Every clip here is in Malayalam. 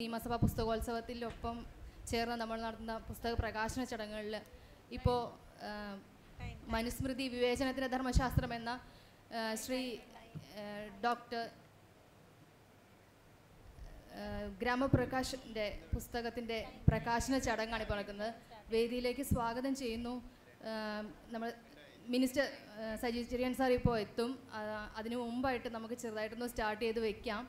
നിയമസഭാ പുസ്തകോത്സവത്തിലൊപ്പം ചേർന്ന് നമ്മൾ നടത്തുന്ന പുസ്തക പ്രകാശന ചടങ്ങുകളിൽ ഇപ്പോൾ മനുസ്മൃതി വിവേചനത്തിൻ്റെ ധർമ്മശാസ്ത്രം എന്ന ശ്രീ ഡോക്ടർ ഗ്രാമപ്രകാശിൻ്റെ പുസ്തകത്തിൻ്റെ പ്രകാശന ചടങ്ങാണ് ഇപ്പോൾ നടക്കുന്നത്. വേദിയിലേക്ക് സ്വാഗതം ചെയ്യുന്നു. നമ്മൾ മിനിസ്റ്റർ സജി ചെറിയാൻ സാർ ഇപ്പോൾ എത്തും. അതിനു മുമ്പായിട്ട് നമുക്ക് ചെറുതായിട്ടൊന്ന് സ്റ്റാർട്ട് ചെയ്ത് വയ്ക്കാം.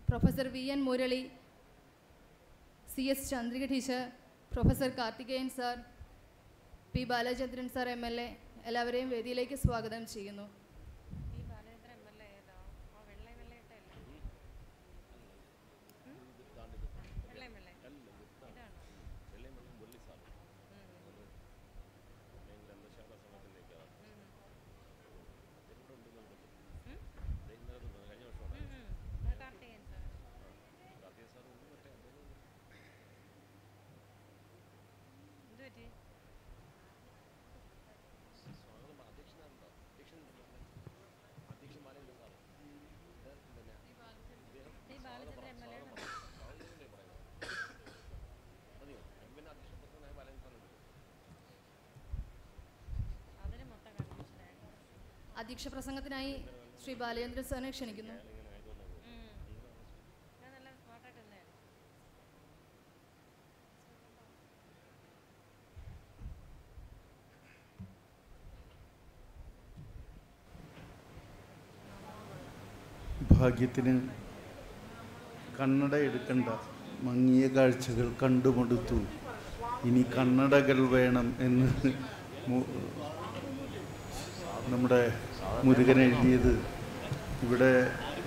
Professor VN. Murali, CS. Chandrika teacher, professor Karthikeyan sir, P. Balachandran sir MLA എല്ലാവരെയും വേദിയിലേക്ക് സ്വാഗതം ചെയ്യുന്നു. അധ്യക്ഷ പ്രസംഗത്തിനായി ശ്രീ ബാലചന്ദ്രൻ സാറിനെ ക്ഷണിക്കുന്നു. ഭാഗ്യത്തിന് കണ്ണട എടുക്കണ്ട, മങ്ങിയ കാഴ്ചകൾ കണ്ടുമടുത്തു, ഇനി കണ്ണടകൾ വേണം എന്ന് നമ്മുടെ മുരുകൻ എഴുതിയത് ഇവിടെ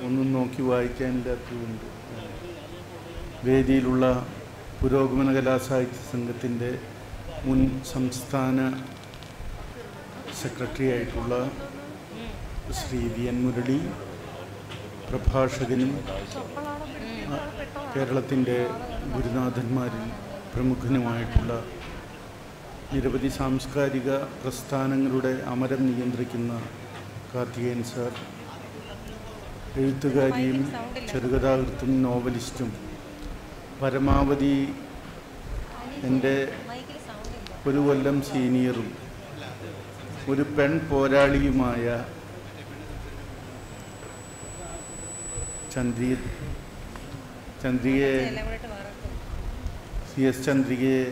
ഒന്നും നോക്കി വായിക്കാനില്ലാത്തതുകൊണ്ട് വേദിയിലുള്ള പുരോഗമന കലാസാഹിത്യ സംഘത്തിൻ്റെ മുൻ സംസ്ഥാന സെക്രട്ടറി ആയിട്ടുള്ള ശ്രീ വി.എൻ. മുരളി, പ്രഭാഷകനും കേരളത്തിൻ്റെ ഗുരുനാഥന്മാരിൽ പ്രമുഖനുമായിട്ടുള്ള നിരവധി സാംസ്കാരിക പ്രസ്ഥാനങ്ങളുടെ അമരം നിയന്ത്രിക്കുന്ന കാർത്തികേയൻ സാർ, എഴുത്തുകാരിയും ചെറുകഥാകൃത്തും നോവലിസ്റ്റും പരമാവധി എൻ്റെ ഒരു കൊല്ലം സീനിയറും ഒരു പെൺ പോരാളിയുമായ ചന്ദ്രികയെ സി.എസ്. ചന്ദ്രികയെ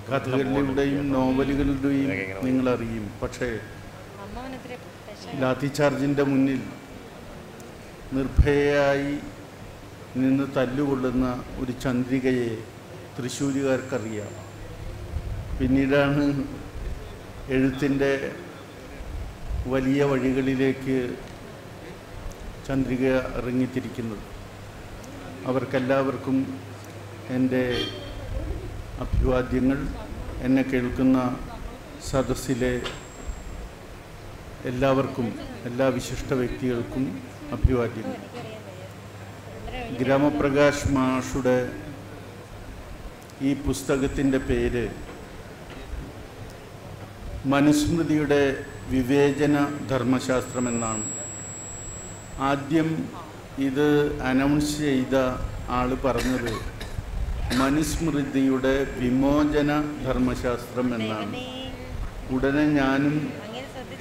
കഥകളിലൂടെയും നോവലുകളുടെയും നിങ്ങളറിയും. പക്ഷേ ലാത്തി ചാർജിൻ്റെ മുന്നിൽ നിർഭയയായി നിന്ന് തല്ലുകൊള്ളുന്ന ഒരു ചന്ദ്രികയെ തൃശ്ശൂരുകാർക്കറിയാം. പിന്നീടാണ് എഴുത്തിൻ്റെ വലിയ വഴികളിലേക്ക് ചന്ദ്രിക ഇറങ്ങിത്തിരിക്കുന്നത്. അവർക്കെല്ലാവർക്കും എൻ്റെ അഭിവാദ്യങ്ങൾ. എന്നെ കേൾക്കുന്ന സദസ്സിലെ എല്ലാവർക്കും, എല്ലാ വിശിഷ്ട വ്യക്തികൾക്കും അഭിവാദ്യങ്ങൾ. ഗ്രാമപ്രകാശ് മാഷുടെ ഈ പുസ്തകത്തിൻ്റെ പേര് മനുസ്മൃതിയുടെ വിവേചന ധർമ്മശാസ്ത്രം എന്നാണ്. ആദ്യം ഇത് അനൗൺസ് ചെയ്ത ആൾ പറഞ്ഞത് മനുസ്മൃതിയുടെ വിമോചന ധർമ്മശാസ്ത്രം എന്നാണ്. ഉടനെ ഞാനും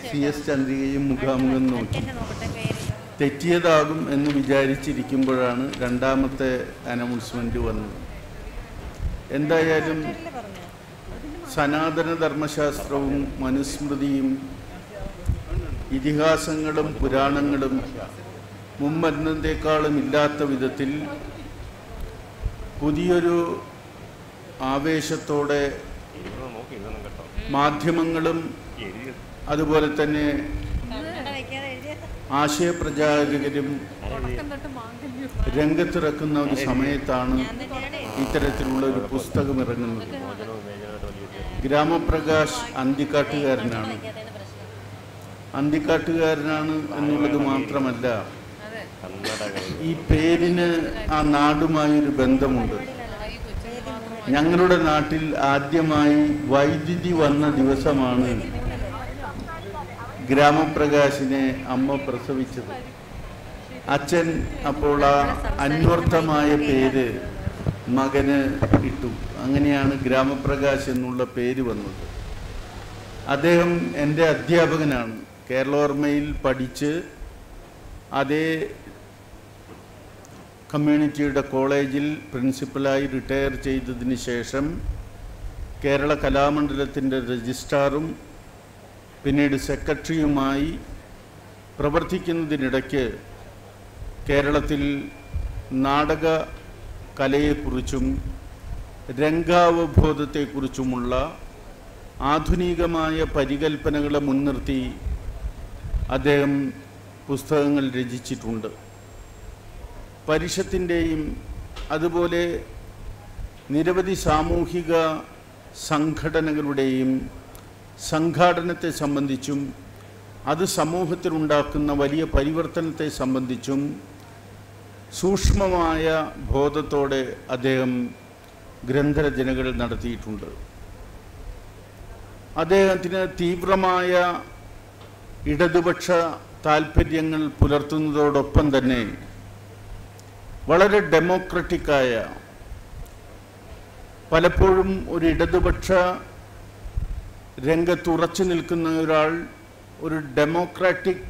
സി.എസ്. ചന്ദ്രികയും മുഖാമുഖം നോക്കി. തെറ്റിയതാകും എന്ന് വിചാരിച്ചിരിക്കുമ്പോഴാണ് രണ്ടാമത്തെ അനൗൺസ്മെൻറ്റ് വന്നത്. എന്തായാലും സനാതന ധർമ്മശാസ്ത്രവും മനുസ്മൃതിയും ഇതിഹാസങ്ങളും പുരാണങ്ങളും മുമ്പെന്നത്തേക്കാളും ഇല്ലാത്ത വിധത്തിൽ പുതിയൊരു ആവേശത്തോടെ മാധ്യമങ്ങളും അതുപോലെ തന്നെ ആശയപ്രചാരകരും രംഗത്തിറക്കുന്ന ഒരു സമയത്താണ് ഇത്തരത്തിലുള്ള ഒരു പുസ്തകം ഇറങ്ങുന്നത്. ഗ്രാമപ്രകാശ് അന്തിക്കാട്ടുകാരനാണ് എന്നുള്ളത് മാത്രമല്ല, ഈ പേരിന് ആ നാടുമായൊരു ബന്ധമുണ്ട്. ഞങ്ങളുടെ നാട്ടിൽ ആദ്യമായി വൈദ്യുതി വന്ന ദിവസമാണ് ഗ്രാമപ്രകാശിനെ അമ്മ പ്രസവിച്ചത്. അച്ഛൻ അപ്പോൾ ആ അന്വർത്ഥമായ പേര് മകന് ഇട്ടു. അങ്ങനെയാണ് ഗ്രാമപ്രകാശ് എന്നുള്ള പേര് വന്നത്. അദ്ദേഹം എൻ്റെ അധ്യാപകനാണ്. കേരളോർമ്മയിൽ പഠിച്ച് അതേ കമ്മ്യൂണിറ്റിയുടെ കോളേജിൽ പ്രിൻസിപ്പലായി റിട്ടയർ ചെയ്തതിന് ശേഷം കേരള കലാമണ്ഡലത്തിൻ്റെ രജിസ്ട്രാറും പിന്നീട് സെക്രട്ടറിയുമായി പ്രവർത്തിക്കുന്നതിനിടയ്ക്ക് കേരളത്തിൽ നാടക കലയെക്കുറിച്ചും രംഗാവബോധത്തെക്കുറിച്ചുമുള്ള ആധുനികമായ പരികൽപ്പനകളെ മുൻനിർത്തി അദ്ദേഹം പുസ്തകങ്ങൾ രചിച്ചിട്ടുണ്ട്. പരിഷത്തിൻ്റെയും അതുപോലെ നിരവധി സാമൂഹിക സംഘടനകളുടെയും സംഘാടനത്തെ സംബന്ധിച്ചും അത് സമൂഹത്തിലുണ്ടാക്കുന്ന വലിയ പരിവർത്തനത്തെ സംബന്ധിച്ചും സൂക്ഷ്മമായ ബോധത്തോടെ അദ്ദേഹം ഗ്രന്ഥരചനകൾ നടത്തിയിട്ടുണ്ട്. അദ്ദേഹത്തിന് തീവ്രമായ ഇടതുപക്ഷ താൽപ്പര്യങ്ങൾ പുലർത്തുന്നതോടൊപ്പം തന്നെ വളരെ ഡെമോക്രറ്റിക്കായ, പലപ്പോഴും ഒരു ഇടതുപക്ഷ രംഗത്തുറച്ചു നിൽക്കുന്ന ഒരാൾ ഒരു ഡെമോക്രാറ്റിക്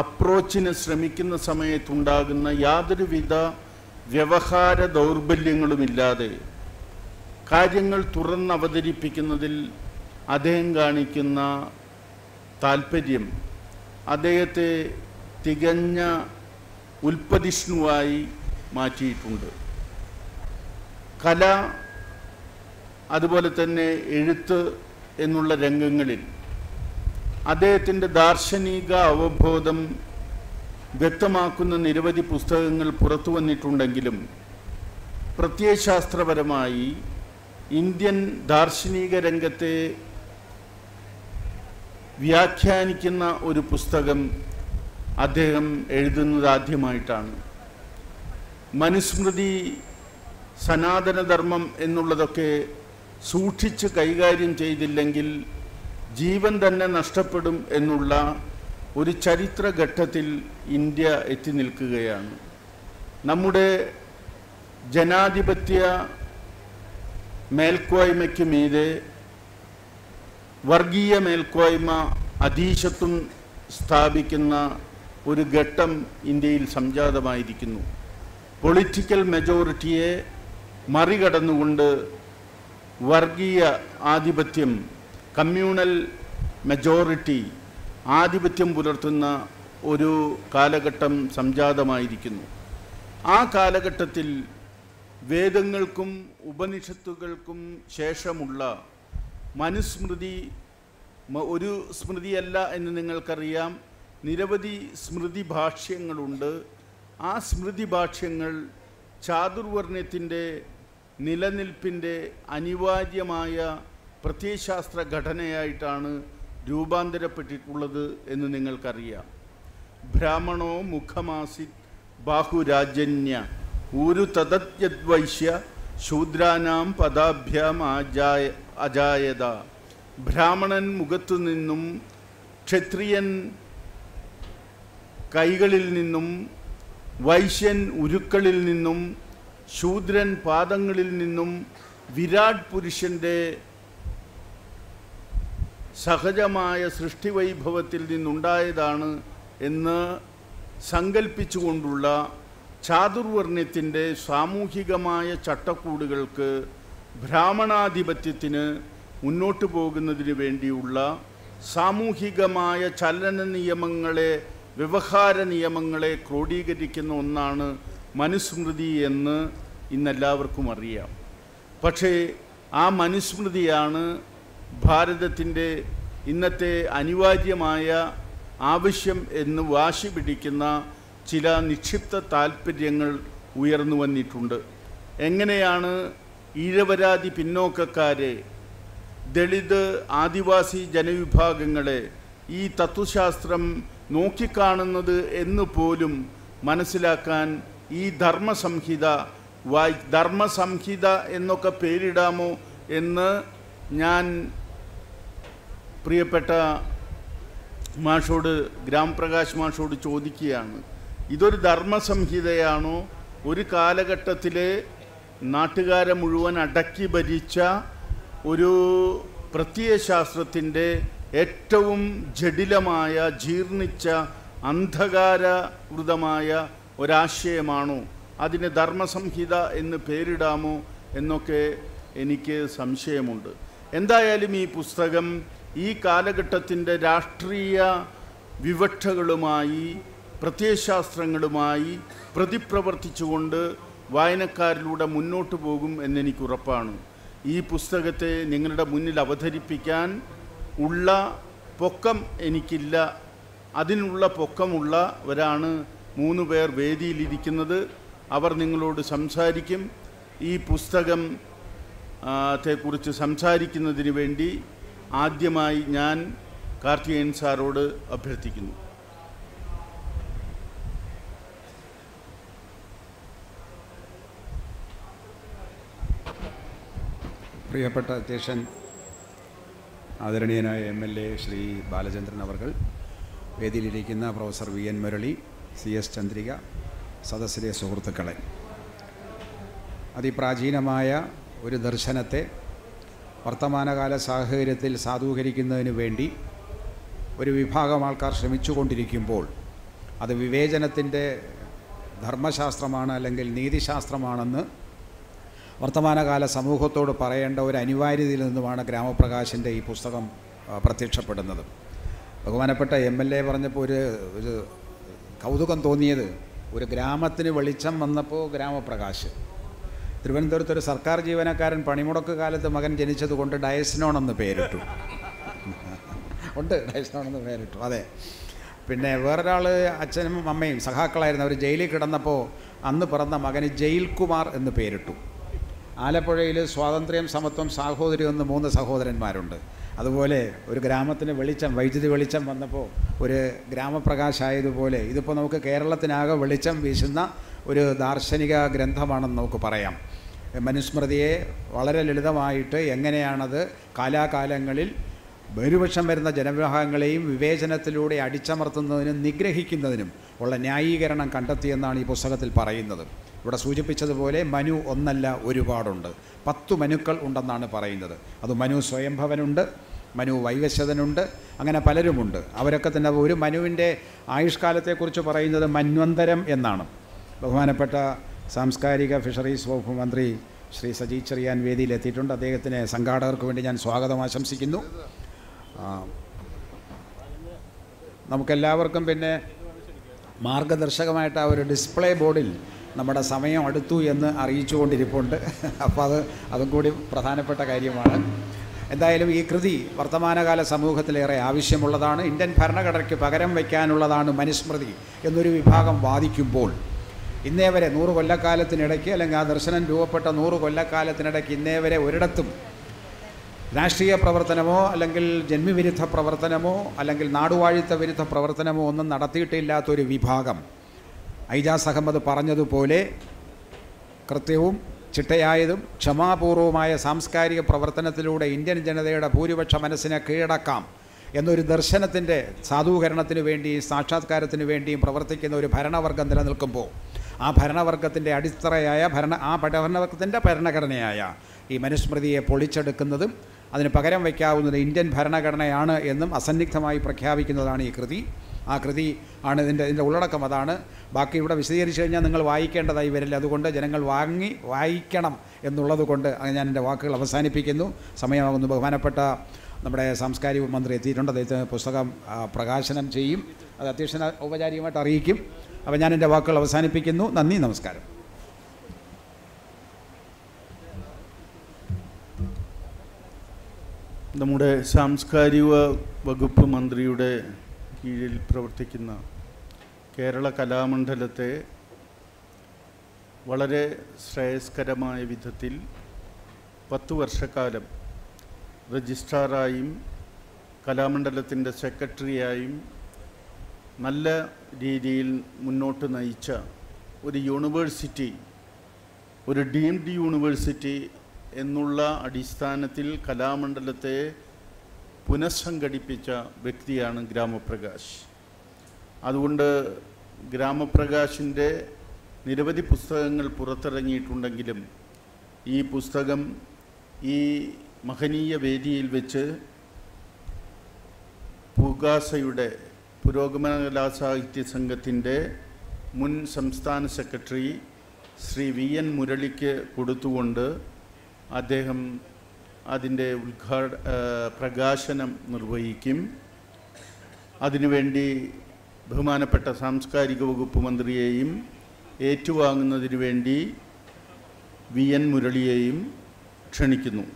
അപ്രോച്ചിന് ശ്രമിക്കുന്ന സമയത്തുണ്ടാകുന്ന യാതൊരുവിധ വ്യവഹാര ദൗർബല്യങ്ങളുമില്ലാതെ കാര്യങ്ങൾ തുറന്നവതരിപ്പിക്കുന്നതിൽ അദ്ദേഹം കാണിക്കുന്ന താൽപ്പര്യം അദ്ദേഹത്തെ തികഞ്ഞ ഉൽപ്പതിഷ്ണുവായി മാറ്റിയിട്ടുണ്ട്. കല, അതുപോലെ തന്നെ എഴുത്ത് എന്നുള്ള രംഗങ്ങളിൽ അദ്ദേഹത്തിൻ്റെ ദാർശനിക അവബോധം വ്യക്തമാക്കുന്ന നിരവധി പുസ്തകങ്ങൾ പുറത്തു വന്നിട്ടുണ്ടെങ്കിലും പ്രത്യയശാസ്ത്രപരമായി ഇന്ത്യൻ ദാർശനിക രംഗത്തെ വ്യാഖ്യാനിക്കുന്ന ഒരു പുസ്തകം അദ്ദേഹം എഴുതുന്നത് ആദ്യമായിട്ടാണ്. മനുസ്മൃതി, സനാതനധർമ്മം എന്നുള്ളതൊക്കെ സൂക്ഷിച്ച് കൈകാര്യം ചെയ്തില്ലെങ്കിൽ ജീവൻ തന്നെ നഷ്ടപ്പെടും എന്നുള്ള ഒരു ചരിത്രഘട്ടത്തിൽ ഇന്ത്യ എത്തി നിൽക്കുകയാണ്. നമ്മുടെ ജനാധിപത്യ മേൽക്കോയ്മയ്ക്ക് മീതെ വർഗീയ മേൽക്കോയ്മ അധീശത്വം സ്ഥാപിക്കുന്ന ഒരു ഘട്ടം ഇന്ത്യയിൽ സംജാതമായിരിക്കുന്നു. പൊളിറ്റിക്കൽ മെജോറിറ്റിയെ മറികടന്നുകൊണ്ട് വർഗീയ ആധിപത്യം, കമ്മ്യൂണൽ മെജോറിറ്റി ആധിപത്യം പുലർത്തുന്ന ഒരു കാലഘട്ടം സംജാതമായിരിക്കുന്നു. ആ കാലഘട്ടത്തിൽ വേദങ്ങൾക്കും ഉപനിഷത്തുകൾക്കും ശേഷമുള്ള മനുസ്മൃതി ഒരു സ്മൃതിയല്ല എന്ന് നിങ്ങൾക്കറിയാം. നിരവധി സ്മൃതി ഭാഷ്യങ്ങളുണ്ട്. ആ സ്മൃതി ഭാഷ്യങ്ങൾ ചാതുർവർണ്ണ്യത്തിൻ്റെ നിലനിൽപ്പിൻ്റെ അനിവാര്യമായ പ്രത്യയശാസ്ത്ര ഘടനയായിട്ടാണ് രൂപാന്തരപ്പെട്ടിട്ടുള്ളത് എന്ന് നിങ്ങൾക്കറിയാം. ബ്രാഹ്മണോ മുഖമാസിത് ബാഹുരാജന്യ ഊരു തദത്യദ്വൈശ്യ ശൂദ്രാനാം പദാഭ്യാം അജായത. ബ്രാഹ്മണൻ മുഖത്തു നിന്നും, ക്ഷത്രിയൻ കൈകളിൽ നിന്നും, വൈശ്യൻ ഉരുക്കളിൽ നിന്നും, ശൂദ്രൻ പാദങ്ങളിൽ നിന്നും വിരാട് പുരുഷൻ്റെ സഹജമായ സൃഷ്ടിവൈഭവത്തിൽ നിന്നുണ്ടായതാണ് എന്ന് സങ്കല്പിച്ചുകൊണ്ടുള്ള ചാതുർവർണ്ണ്യത്തിൻ്റെ സാമൂഹികമായ ചട്ടക്കൂടുകൾക്ക്, ബ്രാഹ്മണാധിപത്യത്തിന് മുന്നോട്ട് പോകുന്നതിന് വേണ്ടിയുള്ള സാമൂഹികമായ ചലന നിയമങ്ങളെ, വ്യവഹാര നിയമങ്ങളെ ക്രോഡീകരിക്കുന്ന ഒന്നാണ് മനുസ്മൃതി എന്ന് ഇന്നെല്ലാവർക്കും അറിയാം. പക്ഷേ ആ മനുസ്മൃതിയാണ് ഭാരതത്തിൻ്റെ ഇന്നത്തെ അനിവാര്യമായ ആവശ്യം എന്ന് വാശി പിടിക്കുന്ന ചില നിക്ഷിപ്ത താൽപ്പര്യങ്ങൾ ഉയർന്നു വന്നിട്ടുണ്ട്. എങ്ങനെയാണ് ഈഴവരാതി പിന്നോക്കക്കാരെ, ദളിത് ആദിവാസി ജനവിഭാഗങ്ങളെ ഈ തത്വശാസ്ത്രം നോക്കിക്കാണുന്നത് എന്ന് പോലും മനസ്സിലാക്കാൻ ഈ ധർമ്മസംഹിത എന്നൊക്കെ പേരിടാമോ എന്ന് ഞാൻ പ്രിയപ്പെട്ട മാഷോട്, ഗ്രാമപ്രകാശ് മാഷോട് ചോദിക്കുകയാണ്. ഇതൊരു ധർമ്മസംഹിതയാണോ? ഒരു കാലഘട്ടത്തിലെ നാട്ടുകാരെ മുഴുവൻ അടക്കി ഭരിച്ച ഒരു പ്രത്യയശാസ്ത്രത്തിൻ്റെ ഏറ്റവും ജടിലമായ, ജീർണിച്ച, അന്ധകാരവൃതമായ ഒരാശയമാണോ? അതിന് ധർമ്മസംഹിത എന്ന് പേരിടാമോ എന്നൊക്കെ എനിക്ക് സംശയമുണ്ട്. എന്തായാലും ഈ പുസ്തകം ഈ കാലഘട്ടത്തിൻ്റെ രാഷ്ട്രീയ വിവക്ഷകളുമായി, പ്രത്യയശാസ്ത്രങ്ങളുമായി പ്രതിപ്രവർത്തിച്ചുകൊണ്ട് വായനക്കാരിലൂടെ മുന്നോട്ട് പോകും എന്നെനിക്കുറപ്പാണ്. ഈ പുസ്തകത്തെ നിങ്ങളുടെ മുന്നിൽ അവതരിപ്പിക്കാൻ ഉള്ള പൊക്കം എനിക്കില്ല. അതിനുള്ള പൊക്കമുള്ളവരാണ് 3 പേർ വേദിയിലിരിക്കുന്നത്. അവർ നിങ്ങളോട് സംസാരിക്കും. ഈ പുസ്തകത്തെക്കുറിച്ച് സംസാരിക്കുന്നതിന് വേണ്ടി ആദ്യമായി ഞാൻ കാർത്തികേയൻ സാറോട് അഭ്യർത്ഥിക്കുന്നു. പ്രിയപ്പെട്ട അധ്യക്ഷൻ, ആദരണീയനായ MLA ശ്രീ ബാലചന്ദ്രൻ അവർകൾ, വേദിയിലിരിക്കുന്ന professor VN Murali, CS Chandrika, സദസ്സിലെ സുഹൃത്തുക്കളെ, അതിപ്രാചീനമായ ഒരു ദർശനത്തെ വർത്തമാനകാല സാഹചര്യത്തിൽ സാധൂകരിക്കുന്നതിന് വേണ്ടി ഒരു വിഭാഗം ആൾക്കാർ ശ്രമിച്ചുകൊണ്ടിരിക്കുമ്പോൾ അത് വിവേചനത്തിൻ്റെ ധർമ്മശാസ്ത്രമാണ് അല്ലെങ്കിൽ നീതിശാസ്ത്രമാണെന്ന് വർത്തമാനകാല സമൂഹത്തോട് പറയേണ്ട ഒരു അനിവാര്യതയിൽ നിന്നുമാണ് ഗ്രാമപ്രകാശിൻ്റെ ഈ പുസ്തകം പ്രത്യക്ഷപ്പെടുന്നത്. ബഹുമാനപ്പെട്ട MLA പറഞ്ഞപ്പോൾ ഒരു കൗതുകം തോന്നിയത്, ഒരു ഗ്രാമത്തിന് വെളിച്ചം വന്നപ്പോൾ ഗ്രാമപ്രകാശ്. തിരുവനന്തപുരത്ത് ഒരു സർക്കാർ ജീവനക്കാരൻ പണിമുടക്ക് കാലത്ത് മകൻ ജനിച്ചതുകൊണ്ട് ഡയസ്നോൺ എന്ന് പേരിട്ടു. ഉണ്ട്, ഡയസ്നോൺ എന്ന് പേരിട്ടു. അതെ. പിന്നെ വേറൊരാൾ, അച്ഛനും അമ്മയും സഖാക്കളായിരുന്നു, അവർ ജയിലിൽ കിടന്നപ്പോൾ അന്ന് പിറന്ന മകന് ജയിൽ കുമാർ എന്ന് പേരിട്ടു. ആലപ്പുഴയിൽ സ്വാതന്ത്ര്യം, സമത്വം, സാഹോദര്യം എന്ന് 3 സഹോദരന്മാരുണ്ട്. അതുപോലെ ഒരു ഗ്രാമത്തിന് വെളിച്ചം, വൈദ്യുതി വെളിച്ചം വന്നപ്പോൾ ഒരു ഗ്രാമപ്രകാശായതുപോലെ ഇതിപ്പോൾ നമുക്ക് കേരളത്തിനാകെ വെളിച്ചം വീശുന്ന ഒരു ദാർശനിക ഗ്രന്ഥമാണെന്ന് നമുക്ക് പറയാം. മനുസ്മൃതിയെ വളരെ ലളിതമായിട്ട് എങ്ങനെയാണത് കാലാകാലങ്ങളിൽ ഭൂരിപക്ഷം വരുന്ന ജനവിഭാഗങ്ങളെയും വിവേചനത്തിലൂടെ അടിച്ചമർത്തുന്നതിനും നിഗ്രഹിക്കുന്നതിനും ഉള്ള ന്യായീകരണം കണ്ടെത്തിയെന്നാണ് ഈ പുസ്തകത്തിൽ പറയുന്നത്. ഇവിടെ സൂചിപ്പിച്ചതുപോലെ മനു ഒന്നല്ല, ഒരുപാടുണ്ട്. 10 മനുക്കൾ ഉണ്ടെന്നാണ് പറയുന്നത്. അത് മനു സ്വയംഭവനുണ്ട്, മനു വൈവശതനുണ്ട്, അങ്ങനെ പലരുമുണ്ട്. അവരൊക്കെ തന്നെ ഒരു മനുവിൻ്റെ ആയുഷ്കാലത്തെക്കുറിച്ച് പറയുന്നത് മന്വന്തരം എന്നാണ്. ബഹുമാനപ്പെട്ട സാംസ്കാരിക ഫിഷറീസ് വകുപ്പ് മന്ത്രി ശ്രീ സജി ചെറിയാൻ വേദിയിലെത്തിയിട്ടുണ്ട്. അദ്ദേഹത്തിന് സംഘാടകർക്ക് വേണ്ടി ഞാൻ സ്വാഗതം ആശംസിക്കുന്നു. നമുക്കെല്ലാവർക്കും പിന്നെ മാർഗദർശകമായിട്ട് ആ ഒരു ഡിസ്പ്ലേ ബോർഡിൽ നമ്മുടെ സമയം അടുത്തു എന്ന് അറിയിച്ചുകൊണ്ടിരിപ്പുണ്ട്. അപ്പോൾ അതും കൂടി പ്രധാനപ്പെട്ട കാര്യമാണ്. എന്തായാലും ഈ കൃതി വർത്തമാനകാല സമൂഹത്തിലേറെ ആവശ്യമുള്ളതാണ്. ഇന്ത്യൻ ഭരണഘടനയ്ക്ക് പകരം വയ്ക്കാനുള്ളതാണ് മനുസ്മൃതി എന്നൊരു വിഭാഗം വാദിക്കുമ്പോൾ, ഇന്നേ വരെ 100 കൊല്ലക്കാലത്തിനിടയ്ക്ക്, അല്ലെങ്കിൽ ആ ദർശനം രൂപപ്പെട്ട 100 കൊല്ലക്കാലത്തിനിടയ്ക്ക് ഇന്നേ വരെ ഒരിടത്തും രാഷ്ട്രീയ പ്രവർത്തനമോ അല്ലെങ്കിൽ ജന്മിവിരുദ്ധ പ്രവർത്തനമോ അല്ലെങ്കിൽ നാടുവാഴിത്ത വിരുദ്ധ പ്രവർത്തനമോ ഒന്നും നടത്തിയിട്ടില്ലാത്തൊരു വിഭാഗം ഐജാസ് അഹമ്മദ് പറഞ്ഞതുപോലെ കൃത്യവും ചിട്ടയായതും ക്ഷമാപൂർവമായ സാംസ്കാരിക പ്രവർത്തനത്തിലൂടെ ഇന്ത്യൻ ജനതയുടെ ഭൂരിപക്ഷ മനസ്സിനെ കീഴടക്കാം എന്നൊരു ദർശനത്തിൻ്റെ സാധൂകരണത്തിന് വേണ്ടിയും സാക്ഷാത്കാരത്തിന് വേണ്ടിയും പ്രവർത്തിക്കുന്ന ഒരു ഭരണവർഗം നിലനിൽക്കുമ്പോൾ ആ ഭരണവർഗത്തിൻ്റെ അടിത്തറയായ ഭരണവർഗത്തിൻ്റെ ഭരണഘടനയായ ഈ മനുസ്മൃതിയെ പൊളിച്ചെടുക്കുന്നതും അതിന് പകരം വയ്ക്കാവുന്നത് ഇന്ത്യൻ ഭരണഘടനയാണ് എന്നും അസന്നിഗ്ധമായി പ്രഖ്യാപിക്കുന്നതാണ് ഈ കൃതി. ആ കൃതി ആണ് ഇതിൻ്റെ ഉള്ളടക്കം. അതാണ്. ബാക്കി ഇവിടെ വിശദീകരിച്ചു കഴിഞ്ഞാൽ നിങ്ങൾ വായിക്കേണ്ടതായി വരില്ല. അതുകൊണ്ട് ജനങ്ങൾ വായിക്കണം എന്നുള്ളത് കൊണ്ട് ഞാൻ എൻ്റെ വാക്കുകൾ അവസാനിപ്പിക്കുന്നു. സമയമാകുന്നു. ബഹുമാനപ്പെട്ട നമ്മുടെ സാംസ്കാരിക മന്ത്രി എത്തിയിട്ടുണ്ട്. അദ്ദേഹത്തിന് പുസ്തകം പ്രകാശനം ചെയ്യും. അത് അധ്യക്ഷൻ ഔപചാരികമായിട്ട് അറിയിക്കും. അപ്പോൾ ഞാൻ എൻ്റെ വാക്കുകൾ അവസാനിപ്പിക്കുന്നു. നന്ദി, നമസ്കാരം. നമ്മുടെ സാംസ്കാരിക വകുപ്പ് മന്ത്രിയുടെ കീഴിൽ പ്രവർത്തിക്കുന്ന കേരള കലാമണ്ഡലത്തെ വളരെ ശ്രേയസ്കരമായ വിധത്തിൽ 10 വർഷക്കാലം രജിസ്ട്രാറായും കലാമണ്ഡലത്തിൻ്റെ സെക്രട്ടറിയായും നല്ല രീതിയിൽ മുന്നോട്ട് നയിച്ച ഒരു യൂണിവേഴ്സിറ്റി, ഒരു ഡീംഡ് യൂണിവേഴ്സിറ്റി എന്നുള്ള അടിസ്ഥാനത്തിൽ കലാമണ്ഡലത്തെ പുനഃസംഘടിപ്പിച്ച വ്യക്തിയാണ് ഗ്രാമപ്രകാശ്. അതുകൊണ്ട് ഗ്രാമപ്രകാശിൻ്റെ നിരവധി പുസ്തകങ്ങൾ പുറത്തിറങ്ങിയിട്ടുണ്ടെങ്കിലും ഈ പുസ്തകം ഈ മഹനീയ വേദിയിൽ വെച്ച് പുകാസയുടെ പുരോഗമന കലാസാഹിത്യ സംഘത്തിൻ്റെ മുൻ സംസ്ഥാന സെക്രട്ടറി ശ്രീ VN മുരളിക്ക് കൊടുത്തുകൊണ്ട് അദ്ദേഹം അതിൻ്റെ പ്രകാശനം നിർവഹിക്കും. അതിനുവേണ്ടി ബഹുമാനപ്പെട്ട സാംസ്കാരിക വകുപ്പ് മന്ത്രിയെയും ഏറ്റുവാങ്ങുന്നതിനു വേണ്ടി VN മുരളിയെയും ക്ഷണിക്കുന്നു.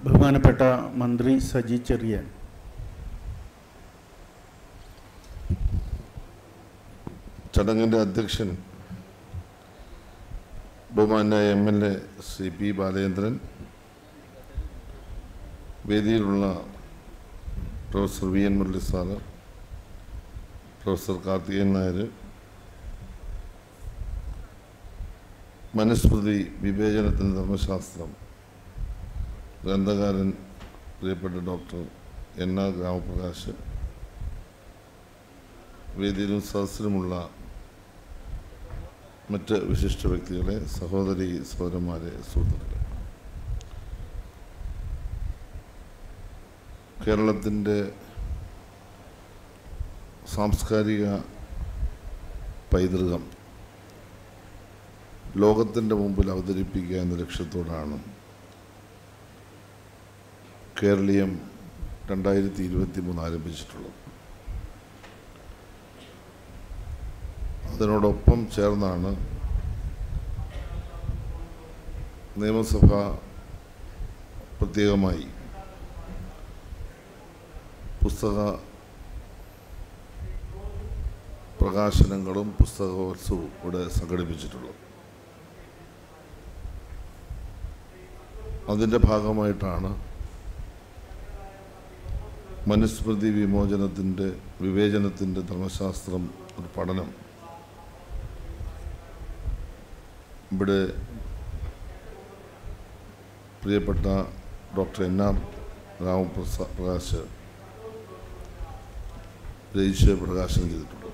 ബഹുമാനപ്പെട്ട മന്ത്രി സജി ചെറിയാൻ. ചടങ്ങിൻ്റെ അധ്യക്ഷൻ ബഹുമാനായ MLA ശ്രീ P. ബാലചന്ദ്രൻ, വേദിയിലുള്ള professor VN Murali sir, professor Karthikeyan Nair, Manusmriti വിവേചനത്തിൻ്റെ ധർമ്മശാസ്ത്രം ഗ്രന്ഥകാരൻ പ്രിയപ്പെട്ട ഡോക്ടർ NR രാമപ്രകാശ്, വേദിയിലും സദസ്സിലുമുള്ള മറ്റ് വിശിഷ്ട വ്യക്തികളെ, സഹോദരി സഹോദരന്മാരെ, സുഹൃത്തുക്കളെ, കേരളത്തിൻ്റെ സാംസ്കാരിക പൈതൃകം ലോകത്തിൻ്റെ മുമ്പിൽ അവതരിപ്പിക്കുക എന്ന ലക്ഷ്യത്തോടാണ് കേരളീയം 2023 ആരംഭിച്ചിട്ടുള്ളത്. അതിനോടൊപ്പം ചേർന്നാണ് നിയമസഭ പ്രത്യേകമായി പുസ്തക പ്രകാശനങ്ങളും പുസ്തകോത്സവവും ഇവിടെ സംഘടിപ്പിച്ചിട്ടുള്ളത്. അതിൻ്റെ ഭാഗമായിട്ടാണ് മനുസ്മൃതി വിവേചനത്തിൻ്റെ ധർമ്മശാസ്ത്രം ഒരു പഠനം ഇവിടെ പ്രിയപ്പെട്ട ഡോക്ടർ NR രാമപ്രകാശ് രചിച്ച് പ്രകാശനം ചെയ്തിട്ടുണ്ട്.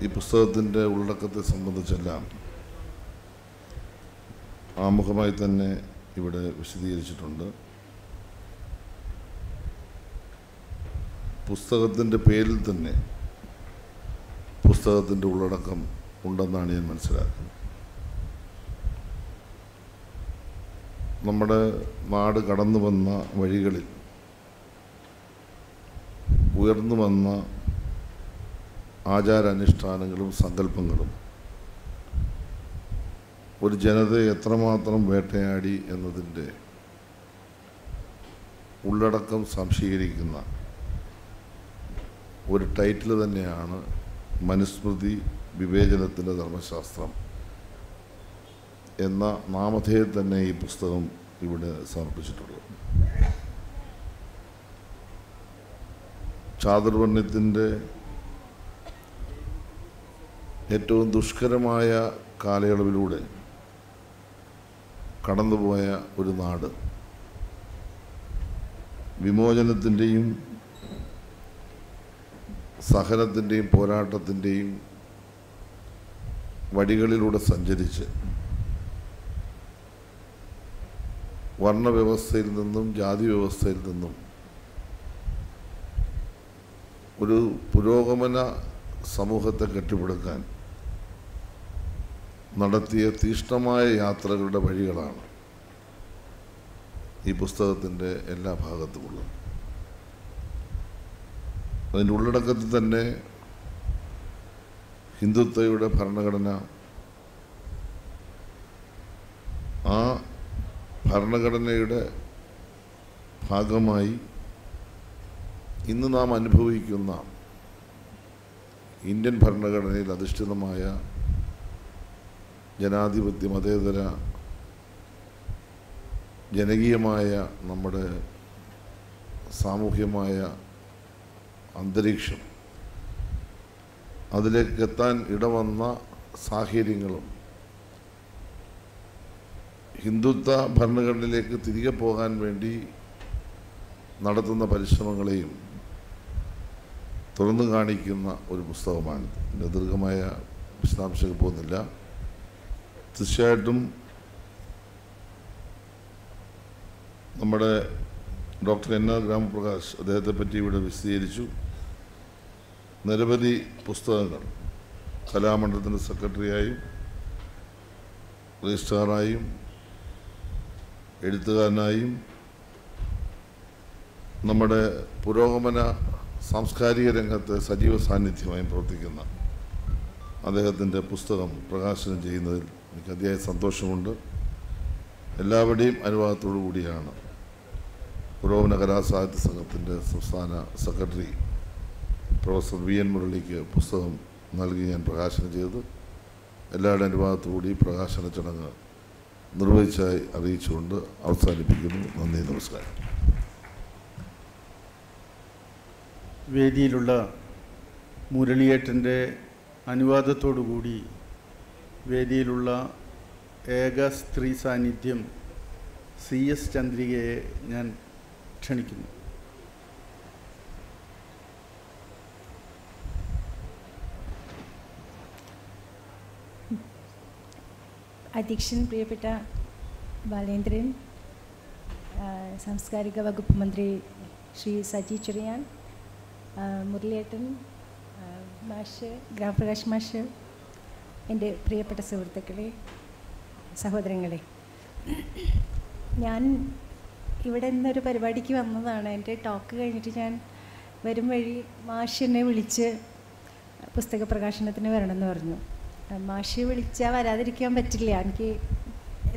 ഈ പുസ്തകത്തിൻ്റെ ഉള്ളടക്കത്തെ സംബന്ധിച്ചെല്ലാം ആമുഖമായി തന്നെ ഇവിടെ വിശദീകരിച്ചിട്ടുണ്ട്. പുസ്തകത്തിൻ്റെ പേരിൽ തന്നെ പുസ്തകത്തിൻ്റെ ഉള്ളടക്കം ഉണ്ടെന്നാണ് ഞാൻ മനസ്സിലാക്കുന്നത്. നമ്മുടെ നാട് കടന്നു വന്ന വഴികളിൽ ഉയർന്നു വന്ന ആചാരാനുഷ്ഠാനങ്ങളും സങ്കല്പങ്ങളും ഒരു ജനതയെ എത്രമാത്രം വേട്ടയാടി എന്നതിൻ്റെ ഉള്ളടക്കം സംശീകരിക്കുന്ന ഒരു ടൈറ്റിൽ തന്നെയാണ് മനുസ്മൃതി വിവേചനത്തിൻ്റെ ധർമ്മശാസ്ത്രം എന്ന നാമധേയം തന്നെ ഈ പുസ്തകം ഇവിടെ സമർപ്പിച്ചിട്ടുള്ളത്. ചാതുർവർണ്ണ്യത്തിൻ്റെ ഏറ്റവും ദുഷ്കരമായ കാലയളവിലൂടെ കടന്നുപോയ ഒരു നാട് വിമോചനത്തിൻ്റെയും സഹനത്തിൻ്റെയും പോരാട്ടത്തിൻ്റെയും വഴികളിലൂടെ സഞ്ചരിച്ച് വർണ്ണവ്യവസ്ഥയിൽ നിന്നും ജാതി വ്യവസ്ഥയിൽ നിന്നും ഒരു പുരോഗമന സമൂഹത്തെ കെട്ടിപ്പടുക്കാൻ നടത്തിയ തീഷ്ണമായ യാത്രകളുടെ വഴികളാണ് ഈ പുസ്തകത്തിൻ്റെ എല്ലാ ഭാഗത്തുമുള്ളത്. അതിൻ്റെ ഉള്ളടക്കത്തിൽ തന്നെ ഹിന്ദുത്വയുടെ ഭരണഘടന, ആ ഭരണഘടനയുടെ ഭാഗമായി ഇന്ന് നാം അനുഭവിക്കുന്ന ഇന്ത്യൻ ഭരണഘടനയിൽ അധിഷ്ഠിതമായ ജനാധിപത്യ മതേതര ജനകീയമായ നമ്മുടെ സാമൂഹ്യമായ അന്തരീക്ഷം, അതിലേക്ക് എത്താൻ ഇടവന്ന സാഹചര്യങ്ങളും ഹിന്ദുത്വ ഭരണഘടനയിലേക്ക് തിരികെ പോകാൻ വേണ്ടി നടത്തുന്ന പരിശ്രമങ്ങളെയും തുറന്നു കാണിക്കുന്ന ഒരു പുസ്തകമാണ്. ഇതിൻ്റെ ദീർഘമായ വിശദാംശങ്ങൾ പോകുന്നില്ല. തീർച്ചയായിട്ടും നമ്മുടെ ഡോക്ടർ NR രാമപ്രകാശ് അദ്ദേഹത്തെ പറ്റി ഇവിടെ വിശദീകരിച്ചു. നിരവധി പുസ്തകങ്ങൾ കലാമണ്ഡലത്തിൻ്റെ സെക്രട്ടറിയായും രജിസ്ട്രാറായും എഴുത്തുകാരനായും നമ്മുടെ പുരോഗമന സാംസ്കാരിക രംഗത്ത് സജീവ സാന്നിധ്യമായും പ്രവർത്തിക്കുന്ന അദ്ദേഹത്തിൻ്റെ പുസ്തകം പ്രകാശനം ചെയ്യുന്നതിൽ എനിക്ക് അതിയായ സന്തോഷമുണ്ട്. എല്ലാവരുടെയും അനുവാദത്തോടു കൂടിയാണ് പുരോഗമന കലാസാഹിത്യ സംഘത്തിൻ്റെ സംസ്ഥാന സെക്രട്ടറി പ്രൊഫസർ VN മുരളിക്ക് പുസ്തകം നൽകി ഞാൻ പ്രകാശനം ചെയ്തത്. എല്ലാവരുടെയും അനുവാദത്തോടുകൂടി പ്രകാശന ചടങ്ങ് നിർവഹിച്ചായി അറിയിച്ചുകൊണ്ട് അവസാനിപ്പിക്കുന്നു. നന്ദി, നമസ്കാരം. വേദിയിലുള്ള മുരളിയേട്ടൻ്റെ അനുവാദത്തോടുകൂടി വേദിയിലുള്ള ഏക സ്ത്രീ സാന്നിധ്യം CS ചന്ദ്രികയെ ഞാൻ ക്ഷണിക്കുന്നു. അധ്യക്ഷൻ പ്രിയപ്പെട്ട ബാലേന്ദ്രൻ, സാംസ്കാരിക വകുപ്പ് മന്ത്രി ശ്രീ സജി ചെറിയാൻ, മുരളിയേട്ടൻ മാഷ്, ഗ്രാമപ്രകാശ് മാഷ്, എൻ്റെ പ്രിയപ്പെട്ട സുഹൃത്തുക്കളെ, സഹോദരങ്ങളെ, ഞാൻ ഇവിടെ നിന്നൊരു പരിപാടിക്ക് വന്നതാണ്. എൻ്റെ ടോക്ക് കഴിഞ്ഞിട്ട് ഞാൻ വരും വഴി മാഷ് എന്നെ വിളിച്ച് പുസ്തക പ്രകാശനത്തിന് വരണമെന്ന് പറഞ്ഞു. മാഷ് വിളിച്ചാൽ വരാതിരിക്കാൻ പറ്റില്ല. എനിക്ക്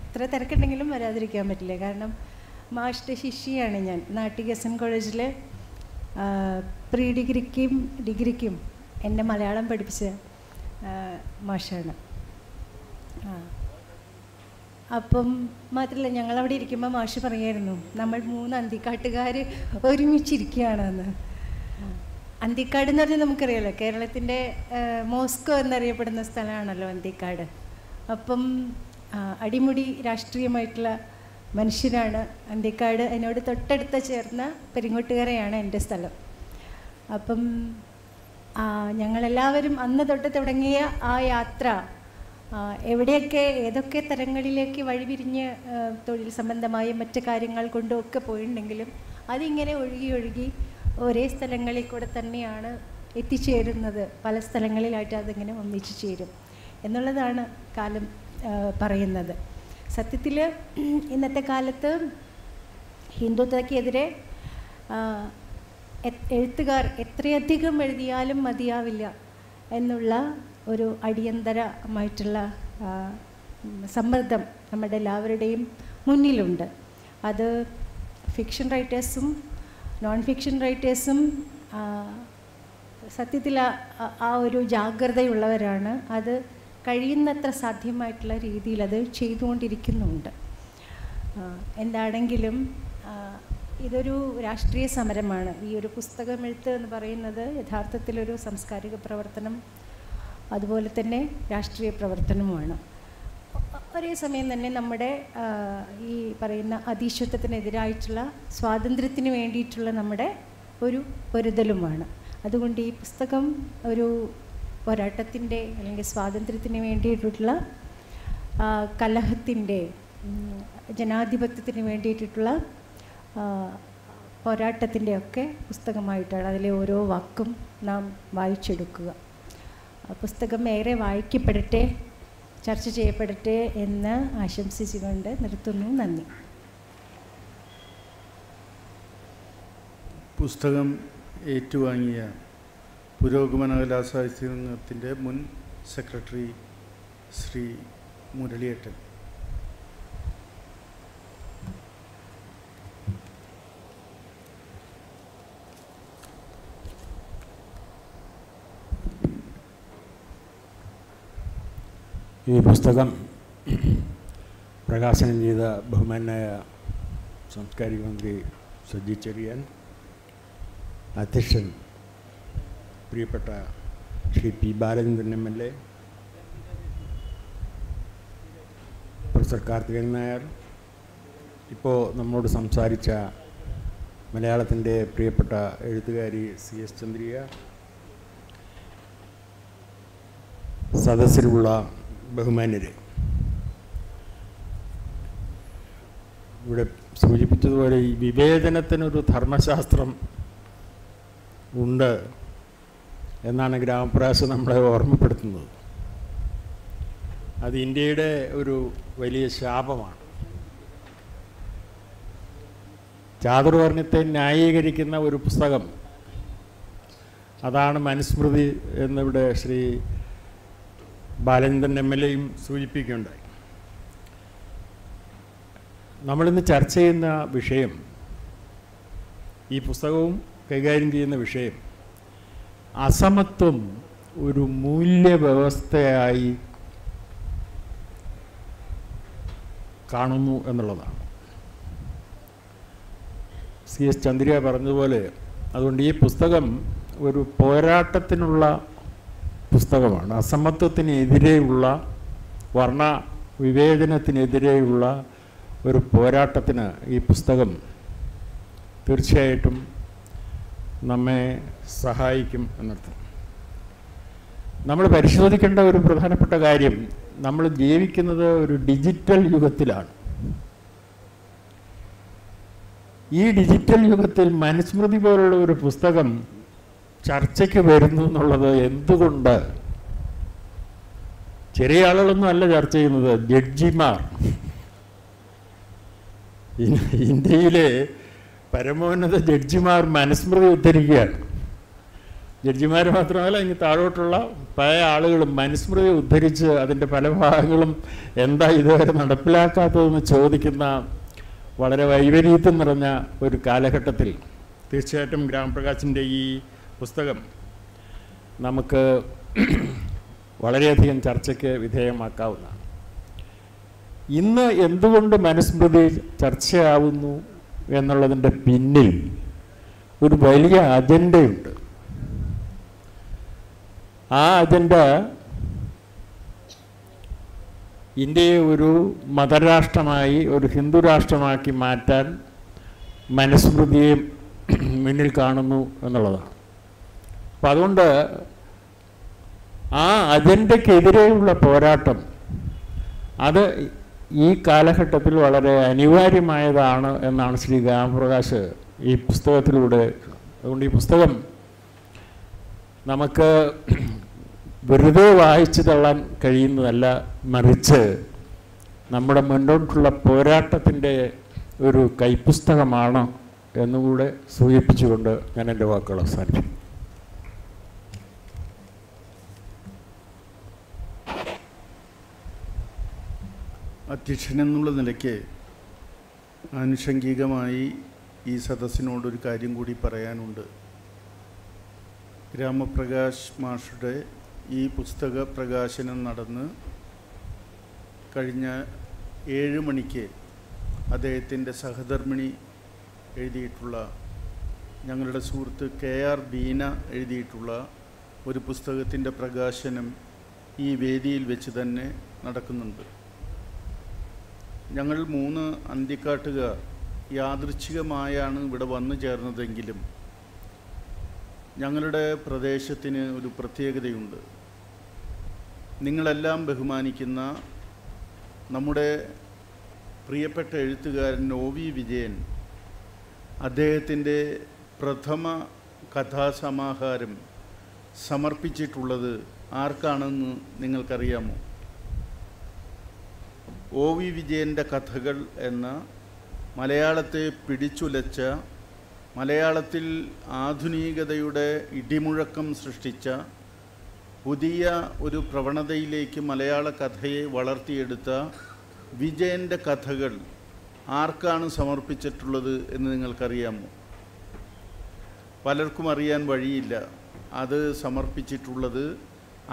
എത്ര തിരക്കുണ്ടെങ്കിലും വരാതിരിക്കാൻ പറ്റില്ല. കാരണം മാഷിൻ്റെ ശിഷ്യയാണ് ഞാൻ. നാട്ടിക SN കോളേജിൽ പ്രീ ഡിഗ്രിക്കും ഡിഗ്രിക്കും എന്നെ മലയാളം പഠിപ്പിച്ച മാഷാണ്. അപ്പം മാത്രമല്ല, ഞങ്ങളവിടെ ഇരിക്കുമ്പോൾ മാഷ് പറയായിരുന്നു, നമ്മൾ 3 അന്തിക്കാട്ടുകാർ ഒരുമിച്ചിരിക്കുകയാണെന്ന്. അന്തിക്കാട് എന്ന് പറഞ്ഞാൽ നമുക്കറിയാലോ, കേരളത്തിൻ്റെ മോസ്കോ എന്നറിയപ്പെടുന്ന സ്ഥലമാണല്ലോ അന്തിക്കാട്. അപ്പം അടിമുടി രാഷ്ട്രീയമായിട്ടുള്ള മനുഷ്യരാണ് അന്തിക്കാട്. അതിനോട് തൊട്ടടുത്ത് ചേർന്ന പെരിങ്ങോട്ടുകരയാണ് എൻ്റെ സ്ഥലം. അപ്പം ഞങ്ങളെല്ലാവരും അന്ന് തൊട്ട് തുടങ്ങിയ ആ യാത്ര എവിടെയൊക്കെ ഏതൊക്കെ തരങ്ങളിലേക്ക് വഴിപിരിഞ്ഞ് തൊഴിൽ സംബന്ധമായ മറ്റ് കാര്യങ്ങൾ കൊണ്ടും ഒക്കെ പോയിട്ടുണ്ടെങ്കിലും അതിങ്ങനെ ഒഴുകി ഒഴുകി ഒരേ സ്ഥലങ്ങളിൽ കൂടെ തന്നെയാണ് എത്തിച്ചേരുന്നത്. പല സ്ഥലങ്ങളിലായിട്ട് അതിങ്ങനെ ഒന്നിച്ചു ചേരും എന്നുള്ളതാണ് കാലം പറയുന്നത്. സത്യത്തിൽ ഇന്നത്തെ കാലത്ത് ഹിന്ദുത്വക്കെതിരെ എഴുത്തുകാർ എത്രയധികം എഴുതിയാലും മതിയാവില്ല എന്നുള്ള ഒരു അടിയന്തരമായിട്ടുള്ള സമ്മർദ്ദം നമ്മുടെ എല്ലാവരുടെയും മുന്നിലുണ്ട്. അത് ഫിക്ഷൻ റൈറ്റേഴ്സും നോൺ ഫിക്ഷൻ റൈറ്റേഴ്സും സത്യത്തിൽ ആ ഒരു ജാഗ്രതയുള്ളവരാണ്. അത് കഴിയുന്നത്ര സാധ്യമായിട്ടുള്ള രീതിയിൽ അത് ചെയ്തുകൊണ്ടിരിക്കുന്നുണ്ട്. എന്താണെങ്കിലും ഇതൊരു രാഷ്ട്രീയ സമരമാണ്. ഈ ഒരു പുസ്തകമെഴുത്ത് എന്ന് പറയുന്നത് യഥാർത്ഥത്തിലൊരു സാംസ്കാരിക പ്രവർത്തനം, അതുപോലെ തന്നെ രാഷ്ട്രീയ പ്രവർത്തനവുമാണ്. ഒരേ സമയം തന്നെ നമ്മുടെ ഈ പറയുന്ന അധീശത്വത്തിനെതിരായിട്ടുള്ള സ്വാതന്ത്ര്യത്തിന് വേണ്ടിയിട്ടുള്ള നമ്മുടെ ഒരു പൊരുതലുമാണ്. അതുകൊണ്ട് ഈ പുസ്തകം ഒരു പോരാട്ടത്തിൻ്റെ അല്ലെങ്കിൽ സ്വാതന്ത്ര്യത്തിന് വേണ്ടിയിട്ടുള്ള കലഹത്തിൻ്റെ, ജനാധിപത്യത്തിന് വേണ്ടിയിട്ടുള്ള പോരാട്ടത്തിൻ്റെ ഒക്കെ പുസ്തകമായിട്ടാണ് അതിലെ ഓരോ വാക്കും നാം വായിച്ചെടുക്കുക. പുസ്തകം ഏറെ വായിക്കപ്പെടട്ടെ, ചർച്ച ചെയ്യപ്പെടട്ടെ എന്ന് ആശംസിച്ചുകൊണ്ട് നിർത്തുന്നു. നന്ദി. പുസ്തകം ഏറ്റുവാങ്ങിയ പുരോഗമന കലാസാഹിത്യ സംഘത്തിൻ്റെ മുൻ സെക്രട്ടറി ശ്രീ മുരളിയേട്ടൻ. ഈ പുസ്തകം പ്രകാശനം ചെയ്ത ബഹുമാനായ സാംസ്കാരിക മന്ത്രി സജി ചെറിയാൻ, അധ്യക്ഷൻ പ്രിയപ്പെട്ട Shri P Balachandran MLA, professor Karthikan Nair, ഇപ്പോൾ നമ്മോട് സംസാരിച്ച മലയാളത്തിൻ്റെ പ്രിയപ്പെട്ട എഴുത്തുകാരി CS ചന്ദ്രിക, സദസ്സിലുള്ള ബഹുമാന്യരെ, ഇവിടെ സൂചിപ്പിച്ചതുപോലെ ഈ വിവേചനത്തിനൊരു ധർമ്മശാസ്ത്രം ഉണ്ട് എന്നാണ് ഗ്രാമപ്രകാശം നമ്മളെ ഓർമ്മപ്പെടുത്തുന്നത്. അത് ഇന്ത്യയുടെ ഒരു വലിയ ശാപമാണ്. ചാതുർവർണ്ണത്തെ ന്യായീകരിക്കുന്ന ഒരു പുസ്തകം, അതാണ് മനുസ്മൃതി എന്നിവിടെ ശ്രീ ബാലചന്ദ്രൻ MLAയും സൂചിപ്പിക്കുകയുണ്ടായി. നമ്മളിന്ന് ചർച്ച ചെയ്യുന്ന വിഷയം, ഈ പുസ്തകവും കൈകാര്യം ചെയ്യുന്ന വിഷയം, അസമത്വം ഒരു മൂല്യവ്യവസ്ഥയായി കാണുന്നു എന്നുള്ളതാണ്. CS ചന്ദ്രിക പറഞ്ഞതുപോലെ, അതുകൊണ്ട് ഈ പുസ്തകം ഒരു പോരാട്ടത്തിനുള്ള പുസ്തകമാണ്. അസമത്വത്തിനെതിരെയുള്ള, വർണ്ണ വിവേചനത്തിനെതിരെയുള്ള ഒരു പോരാട്ടത്തിന് ഈ പുസ്തകം തീർച്ചയായിട്ടും നമ്മെ സഹായിക്കും എന്നർത്ഥം. നമ്മൾ പരിശോധിക്കേണ്ട ഒരു പ്രധാനപ്പെട്ട കാര്യം, നമ്മൾ ജീവിക്കുന്നത് ഒരു ഡിജിറ്റൽ യുഗത്തിലാണ്. ഈ ഡിജിറ്റൽ യുഗത്തിൽ മനുസ്മൃതി പോലുള്ള ഒരു പുസ്തകം ചർച്ചയ്ക്ക് വരുന്നു എന്നുള്ളത് എന്തുകൊണ്ട്? ചെറിയ ആളുകളൊന്നും അല്ല ചർച്ച ചെയ്യുന്നത്, ജഡ്ജിമാർ. ഇന്ത്യയിലെ പരമോന്നത ജഡ്ജിമാർ മനുസ്മൃതി ഉദ്ധരിക്കുകയാണ്. ജഡ്ജിമാർ മാത്രമല്ല, ഇനി താഴോട്ടുള്ള പല ആളുകളും മനുസ്മൃതി ഉദ്ധരിച്ച് അതിൻ്റെ പല ഭാഗങ്ങളും എന്താ ഇതുവരെ നടപ്പിലാക്കാത്തതെന്ന് ചോദിക്കുന്ന വളരെ വൈപരീത്യം നിറഞ്ഞ ഒരു കാലഘട്ടത്തിൽ തീർച്ചയായിട്ടും ഗ്രാമപ്രകാശിൻ്റെ ഈ പുസ്തകം നമുക്ക് വളരെയധികം ചർച്ചയ്ക്ക് വിധേയമാക്കാവുന്നതാണ്. ഇന്ന് എന്തുകൊണ്ട് മനുസ്മൃതി ചർച്ചയാവുന്നു എന്നുള്ളതിൻ്റെ പിന്നിൽ ഒരു വലിയ അജണ്ടയുണ്ട്. ആ അജണ്ട ഇന്ത്യയെ ഒരു മതരാഷ്ട്രമായി, ഒരു ഹിന്ദു രാഷ്ട്രമാക്കി മാറ്റാൻ മനുസ്മൃതിയെ മുന്നിൽ കാണുന്നു എന്നുള്ളതാണ്. അപ്പം അതുകൊണ്ട് ആ അജണ്ടയ്ക്കെതിരെയുള്ള പോരാട്ടം അത് ഈ കാലഘട്ടത്തിൽ വളരെ അനിവാര്യമായതാണ് എന്നാണ് ശ്രീ ഗ്രാമപ്രകാശ് ഈ പുസ്തകത്തിലൂടെ. അതുകൊണ്ട് ഈ പുസ്തകം നമുക്ക് വെറുതെ വായിച്ചു തള്ളാൻ കഴിയുന്നതല്ല, മറിച്ച് നമ്മുടെ മുന്നോട്ടുള്ള പോരാട്ടത്തിൻ്റെ ഒരു കൈപ്പുസ്തകമാണ് എന്നുകൂടെ സൂചിപ്പിച്ചുകൊണ്ട് ഞാൻ എൻ്റെ വാക്കുകൾ അവസാനിപ്പിക്കും. അധ്യക്ഷൻ എന്നുള്ള നിലയ്ക്ക് ആനുഷംഗികമായി ഈ സദസ്സിനോടൊരു കാര്യം കൂടി പറയാനുണ്ട്. ഗ്രാമപ്രകാശ് മാഷുടെ ഈ പുസ്തക പ്രകാശനം നടന്ന് കഴിഞ്ഞ 7 മണിക്ക് അദ്ദേഹത്തിൻ്റെ സഹധർമ്മിണി എഴുതിയിട്ടുള്ള, ഞങ്ങളുടെ സുഹൃത്ത് KR ബീന എഴുതിയിട്ടുള്ള ഒരു പുസ്തകത്തിൻ്റെ പ്രകാശനം ഈ വേദിയിൽ വെച്ച് തന്നെ നടക്കുന്നുണ്ട്. ഞങ്ങൾ 3 അന്തിക്കാട്ടുകാർ യാദൃച്ഛികമായാണ് ഇവിടെ വന്നു ചേർന്നതെങ്കിലും ഞങ്ങളുടെ പ്രദേശത്തിന് ഒരു പ്രത്യേകതയുണ്ട്. നിങ്ങളെല്ലാം ബഹുമാനിക്കുന്ന നമ്മുടെ പ്രിയപ്പെട്ട എഴുത്തുകാരൻ OV വിജയൻ അദ്ദേഹത്തിൻ്റെ പ്രഥമ കഥാസമാഹാരം സമർപ്പിച്ചിട്ടുള്ളത് ആർക്കാണെന്ന് നിങ്ങൾക്കറിയാമോ? OV വിജയൻ്റെ കഥകൾ എന്ന മലയാളത്തെ പിടിച്ചുലച്ച, മലയാളത്തിൽ ആധുനികതയുടെ ഇടിമുഴക്കം സൃഷ്ടിച്ച പുതിയ ഒരു പ്രവണതയിലേക്ക് മലയാള കഥയെ വളർത്തിയെടുത്ത വിജയൻ്റെ കഥകൾ ആർക്കാണ് സമർപ്പിച്ചിട്ടുള്ളത് എന്ന് നിങ്ങൾക്കറിയാമോ? പലർക്കും അറിയാൻ വഴിയില്ല. അത് സമർപ്പിച്ചിട്ടുള്ളത്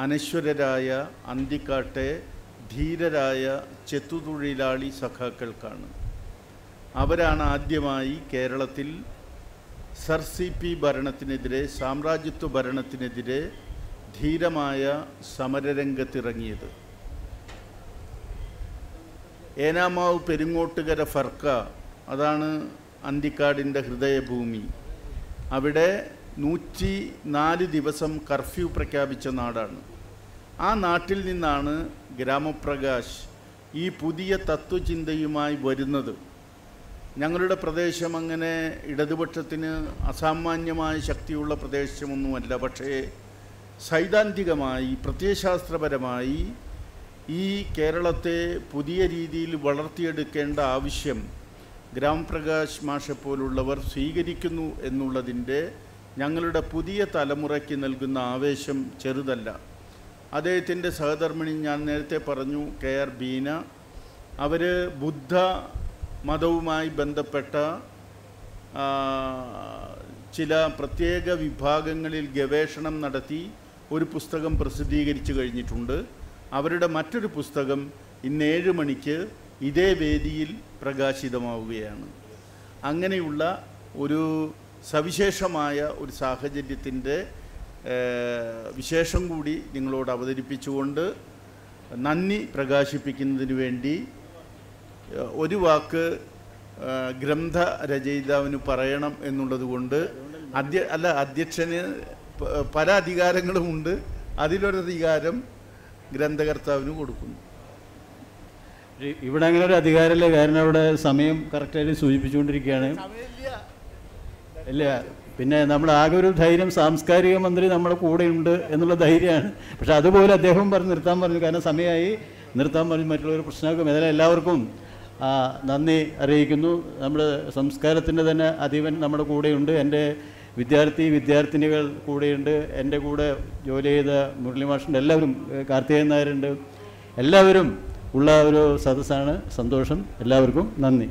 അനശ്വരരായ അന്തിക്കാട്ടെ ധീരരായ ചെത്തുതൊഴിലാളി സഖാക്കൾക്കാണ്. അവരാണ് ആദ്യമായി കേരളത്തിൽ സർ CP ഭരണത്തിനെതിരെ, സാമ്രാജ്യത്വ ഭരണത്തിനെതിരെ ധീരമായ സമരരംഗത്തിറങ്ങിയത്. ഏനാമാവ് പെരുങ്ങോട്ടുകര ഫർക്ക, അതാണ് അന്തിക്കാടിൻ്റെ ഹൃദയഭൂമി. അവിടെ 104 ദിവസം കർഫ്യൂ പ്രഖ്യാപിച്ച നാടാണ്. ആ നാട്ടിൽ നിന്നാണ് ഗ്രാമപ്രകാശ് ഈ പുതിയ തത്വചിന്തയുമായി വരുന്നത്. ഞങ്ങളുടെ പ്രദേശം അങ്ങനെ ഇടതുപക്ഷത്തിന് അസാമാന്യമായ ശക്തിയുള്ള പ്രദേശമൊന്നുമല്ല. പക്ഷേ സൈദ്ധാന്തികമായി, പ്രത്യയശാസ്ത്രപരമായി ഈ കേരളത്തെ പുതിയ രീതിയിൽ വളർത്തിയെടുക്കേണ്ട ആവശ്യം ഗ്രാമപ്രകാശ് മാഷെപ്പോലുള്ളവർ സ്വീകരിക്കുന്നു എന്നുള്ളതിൻ്റെ ഞങ്ങളുടെ പുതിയ തലമുറയ്ക്ക് നൽകുന്ന ആവേശം ചെറുതല്ല. അദ്ദേഹത്തിൻ്റെ സഹധർമ്മിണി ഞാൻ നേരത്തെ പറഞ്ഞു, KR ബീന, അവർ ബുദ്ധ മതവുമായി ബന്ധപ്പെട്ട ചില പ്രത്യേക വിഭാഗങ്ങളിൽ ഗവേഷണം നടത്തി ഒരു പുസ്തകം പ്രസിദ്ധീകരിച്ചു കഴിഞ്ഞിട്ടുണ്ട്. അവരുടെ മറ്റൊരു പുസ്തകം ഇന്ന് 7 മണിക്ക് ഇതേ വേദിയിൽ പ്രകാശിതമാവുകയാണ്. അങ്ങനെയുള്ള ഒരു സവിശേഷമായ ഒരു സാഹചര്യത്തിൻ്റെ വിശേഷം കൂടി നിങ്ങളോട് അവതരിപ്പിച്ചുകൊണ്ട് നന്ദി പ്രകാശിപ്പിക്കുന്നതിന് വേണ്ടി ഒരു വാക്ക് ഗ്രന്ഥരചയിതാവിന് പറയണം എന്നുള്ളത് കൊണ്ട് അധ്യക്ഷന് പല അധികാരങ്ങളുമുണ്ട്. അതിലൊരധികാരം ഗ്രന്ഥകർത്താവിന് കൊടുക്കുന്നു. ഇവിടെ അങ്ങനെ ഒരു അധികാരമില്ല. കാരണം അവിടെ സമയം കറക്റ്റായിട്ട് സൂചിപ്പിച്ചുകൊണ്ടിരിക്കുകയാണ്. ഇല്ല, പിന്നെ നമ്മൾ ആകെ ഒരു ധൈര്യം സാംസ്കാരിക മന്ത്രി നമ്മുടെ കൂടെ ഉണ്ട് എന്നുള്ള ധൈര്യമാണ്. പക്ഷെ അതുപോലെ അദ്ദേഹം പറഞ്ഞ് നിർത്താൻ പറഞ്ഞു. കാരണം സമയമായി, നിർത്താൻ പറഞ്ഞു, മറ്റുള്ളവർ പ്രശ്നമാക്കും. ഏതായാലും എല്ലാവർക്കും നന്ദി അറിയിക്കുന്നു. നമ്മുടെ സംസ്കാരത്തിൻ്റെ തന്നെ അധിപൻ നമ്മുടെ കൂടെയുണ്ട്. എൻ്റെ വിദ്യാർത്ഥിനികൾ കൂടെയുണ്ട്. എൻ്റെ കൂടെ ജോലി ചെയ്ത മുരളി മാഷുണ്ട്. എല്ലാവരും, കാർത്തികേയൻ നായരുണ്ട്. എല്ലാവരും ഉള്ള ഒരു സദസ്സാണ്. സന്തോഷം. എല്ലാവർക്കും നന്ദി.